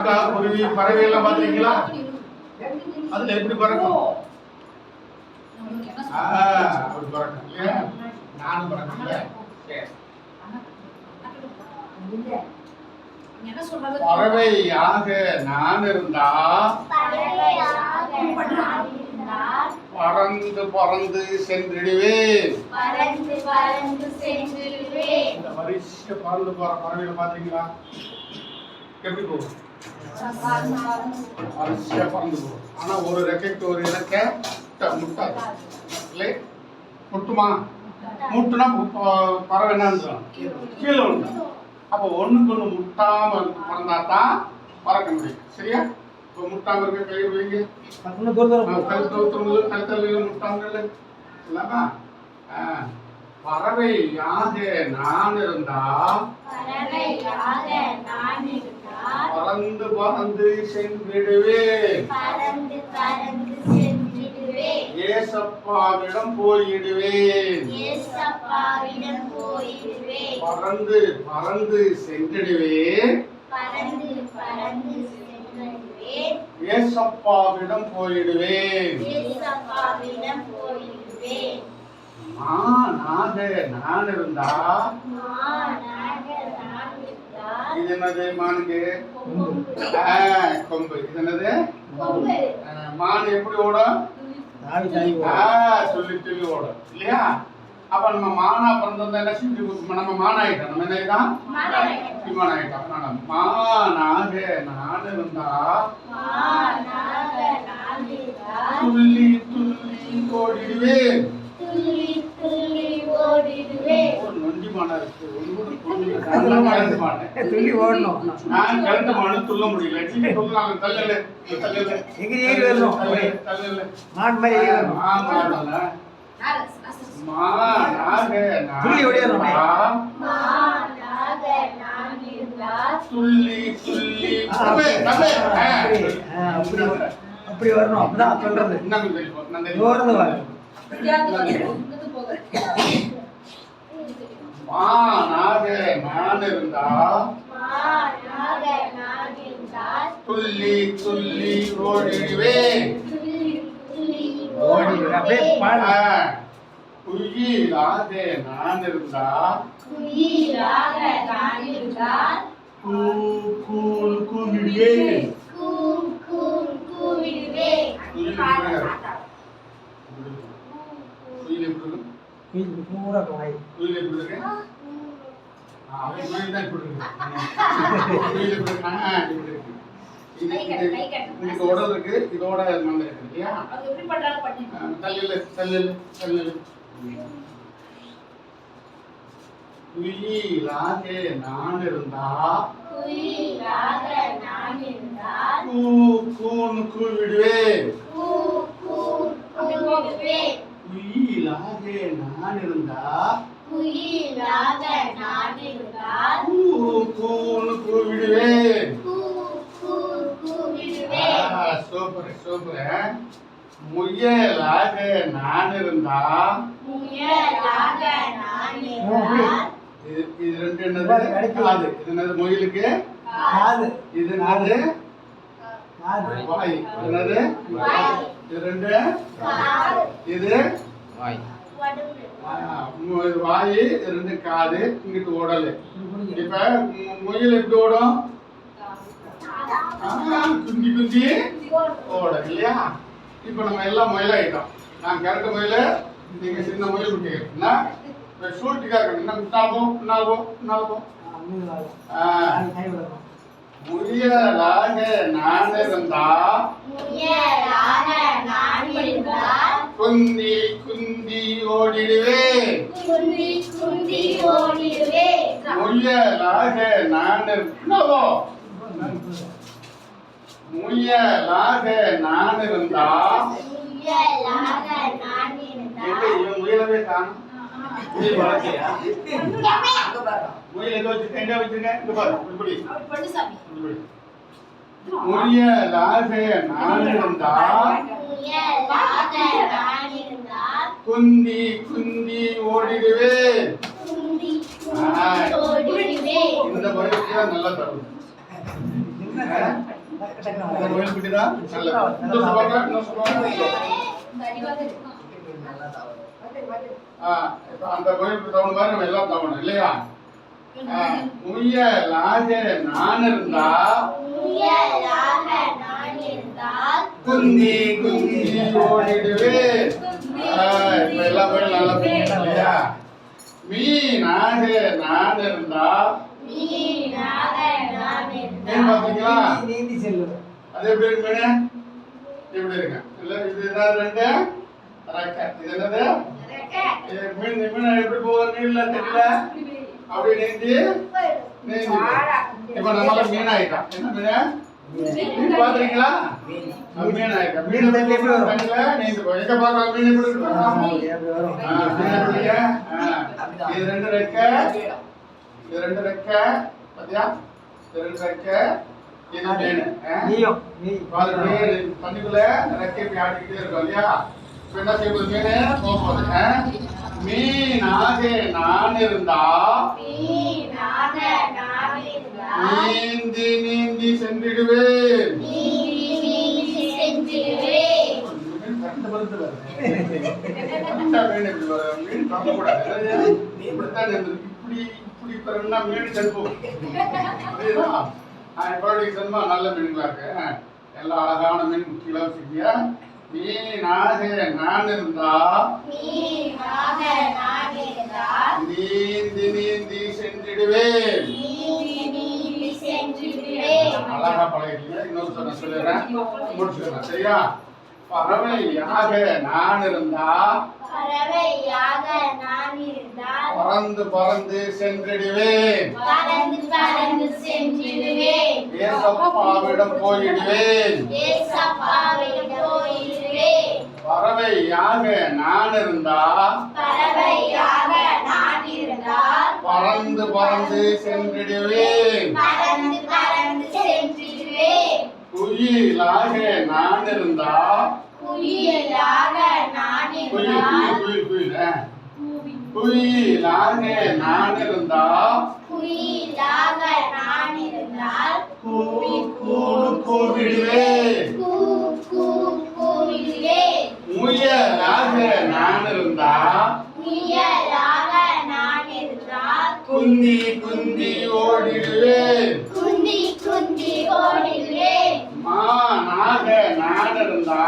குருவி பறவை எல்லாம் பாத்தீங்களா? அதுல எப்படி பறக்கும்? அப்படி பறக்கும் இல்லையா? நானும் பறக்கல. பறவையாக நான் இருந்தா பறந்து பறந்து சென்றிடுவேன். இந்த வரிசையா பறந்து போற பறவைகளை பாத்தீங்களா? எப்படி போகும்? வரிசையா பறந்து போகும். ஆனா ஒரு ரெக்கைக்கு ஒரு இலக்க முட்டாது இல்லை? முட்டுமா? முட்டுனா பறவை என்ன கீழே விழுந்து. அப்போ ஒண்ணுக்கு ஒண்ணு முட்டாம பறந்தா தான் பறக்க முடியும். சரியா? இப்போ முட்டாம இருக்க கை வைங்க. கழுத்தல் முட்டாம இல்லைன்னா பறவையாக நான் இருந்தா பறந்து பறந்து சென்றிடுவேன். ஏசப்பாவிடம் போயிடுவேன். பறந்து பறந்து சென்றிடுவேன். ஏசப்பாவிடம் போயிடுவேன். மானாக நான் இருந்தா இது என்னது? மானுக்கு கொம்பு. இது என்னது? மான் எப்படி ஓடும்? சொல்லி சொல்லி ஓடும் இல்லையா? அப்ப நம்ம மானா பிறந்திருந்தா என்ன செஞ்சு? நம்ம மானாயிட்டோம். நம்ம என்ன மானாயிட்டோம். மானாக நான் இருந்தா துள்ளி துள்ளி ஓடிடுவேன். நொண்டி மானா இருக்கு. துள்ளி ஓடணும். நான் கலந்து மானு துள்ள முடியல. தள்ளல தள்ளல எங்க ஏறி வரணும். தள்ளல மான் மாதிரி ஏறி வரணும். மானாக துள்ளி ஓடிறோம். துள்ளி துள்ளி அப்படி வரணும். அப்பதான் சொல்றது. மானாக நான் இருந்தா துள்ளி துள்ளி ஓடிடுவேன். குயிலாக நான் இருந்தா கூவிடுவேன். உடல் இருக்கு. இதோட மந்த இருக்கு இல்லையா? தள்ளல தள்ளல தள்ளல குயிலாக நான் இருந்தா கூன்னு கூவிடுவேன். குயிலாக நான் இருந்தா கூன்னு கூவிடுவேன். Super super. முயலாக நான் இருந்தா இது ரெண்டு என்னது? காது. இது என்னது? முயலுக்கு காது. இது என்னது? வாய். என்னது? இது ரெண்டு இது வாய். வாய். இது ரெண்டு காது. இங்கிட்டு உடல். இப்ப முயல் எப்படி ஓடும்? குந்தி குந்தி ஓடும் இல்லையா? இப்ப நம்ம எல்லாம் முயலாயிட்டோம். நான் கரெக்ட் முயல, நீங்க சின்ன முயல் விட்டீங்கன்னா சூட்டுக்காக முயலாக நான் இருந்தா குந்தி குந்தி ஓடிடுவேன். முயலாக நான் முயலாக நான் இருந்தா முயலவே காணும். முயல் எங்க வச்சிருக்க? இங்க பாரு. முயலாக நான் இருந்தா குந்தி குந்தி ஓடிடுவேன். இந்த பயிற்சியா நல்லா தரும். கோயில் குட்டிதான் நல்லது. இன்னும் சொல்லுவாங்க. அந்த கோயிலுக்கு தவணை மாதிரி நம்ம எல்லாம் தவணை இல்லையா? முயலாக நான் இருந்தா குந்தி குந்தி ஓடிடுவேன். இப்ப எல்லா கோயிலும் நல்லா புரியுது இல்லையா? மீனாக நான் இருந்தா மீன் பாத்தீங்களா? அது எப்படி இருக்கு மீன்? எப்படி இருக்கு? இல்ல இது என்ன ரெண்டு ரெக்கை. இது என்னது? மீன் மீன் எப்படி போகுது? நீர்ல தெரியல அப்படி நீந்தி நீந்தி இப்ப நம்மள மீன் ஆயிட்டான். என்ன மீன்? மீன் பாத்துறீங்களா? மீன் ஆயிட்டா. மீன் எப்படி வரும்? தண்ணில நீந்தி போய் எங்க பாக்கலாம்? மீன் எப்படி இருக்கு? இது ரெண்டு ரெக்கை, இது ரெண்டு ரெக்கை பாத்தியா? இது ரெண்டு ரெக்கை, இது மீன். தண்ணிக்குள்ள ரெக்கை இப்படி ஆடிக்கிட்டே இருக்கும் இல்லையா? இப்ப என்ன செய்ய போகுது? மீன் போகுது. மீனாக நான் இருந்தா நீந்தி நீந்தி சென்றிடுவேன். நல்ல மீன்களா இருக்கு. எல்லாம் அழகான மீன் முக்கியமா வச்சுக்கியா? மீனாக நான் இருந்தா நீந்தி நீந்தி சென்றிடுவேன். அழகா பழகிட்டீங்க. இன்னொரு சொன்ன சொல்லிடுறேன், முடிச்சுக்கிறேன் சரியா? பறவையாக நான் இருந்தா பறந்து பறந்து சென்றிடுவேன். ஏசப்பாவிடம் போயிடுவேன். பறவையாக நான் இருந்தா பறந்து பறந்து சென்றிடுவேன். குயிலாக நான் இருந்தா குயிலாக நான் இருந்தா கூவிடுவேன். முயலாக நான் இருந்தா குந்தி குந்தி ஓடிடுவேன். மானாக நான் இருந்தா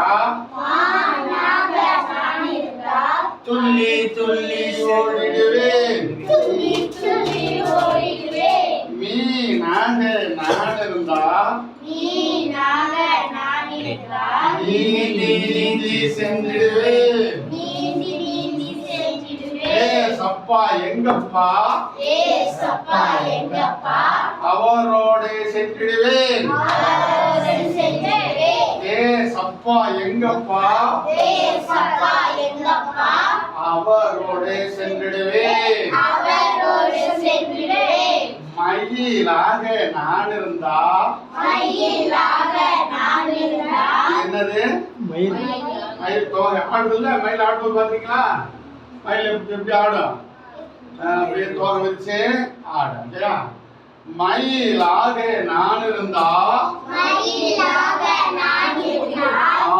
துள்ளி துள்ளி ஓடிடுவேன். மீனாக நான் இருந்தா நீந்தி நீந்தி சென்றிடுவேன். ஏசப்பா எங்கப்பா அவரோடு சென்றிடுவேன். ஏசப்பா எங்கப்பா அவரோடு சென்றிடுவேன். மயிலாக நான் இருந்தா என்னது? மயில். மயில் தோகை ஆடுதுல்ல? மயில் ஆடும்போது பாத்தீங்களா? மயில் எப்படி ஆடும்? அப்படியே தோகை வச்சு ஆடும் இல்லையா? மயிலாக நான் இருந்தா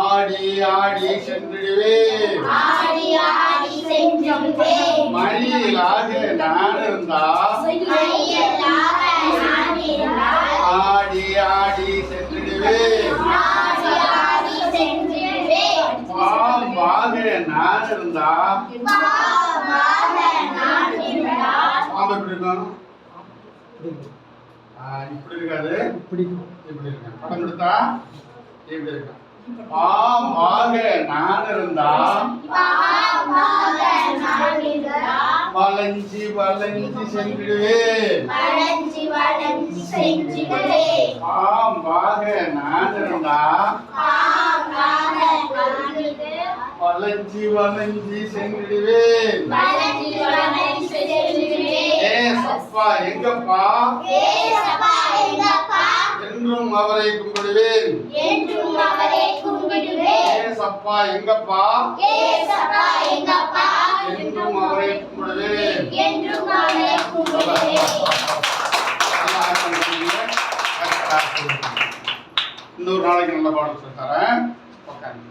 ஆடி ஆடி சென்றிடுவேன். மயிலாக நான் இருந்தா ஆடி ஆடி சென்றிடுவேன். பாம்பாக நான் இருந்தா பாம்பு எப்படி இருக்கும்? இப்படி இருக்காது, இப்படி இருக்கு. படம் கொடுத்தா இப்படி இருக்கு. பாம்பாக நான் இருந்தா வளைஞ்சி வளைஞ்சி சென்றிடுவேன். பாம்பாக நான் இருந்தா வளைஞ்சி வளைஞ்சி சென்றிடுவேன். ஏசப்பா எங்கப்பா என்றும் அவரை கும்பிடுவேன். ஏசப்பா எங்கப்பா என்றும் அவரை கும்பிடுவேன். இன்னொரு நாளைக்கு நல்ல பாடம் சொல்லி தரேன். உட்காருங்க.